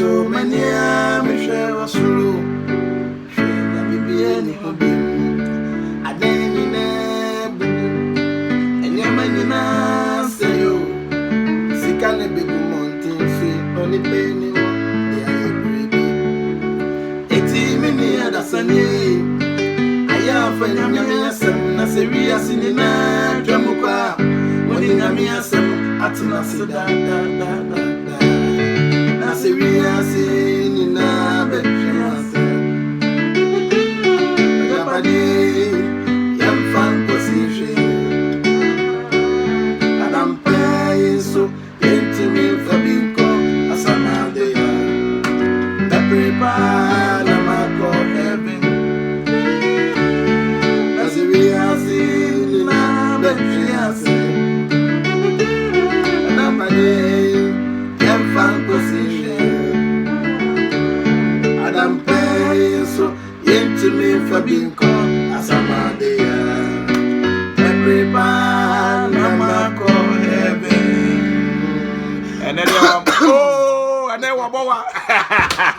so many me share was through. Na bibi any hobby. Adeni na bu. Enya manina say yo. Sika ne be mountain say only penny wo. Ya baby. Eti me ni adasani. Aya fa nyame asem na se wi asini na twamukwa. Woni nyame asem atuna se da. Na se wi asini na be twase. Agapade yam fan position. Adam pay so intimate fabinko asana de ya. Da prepare na mako heaven. Adam pay so into me for being called as a madea. Prepare na call heaven. And then oh, and then what?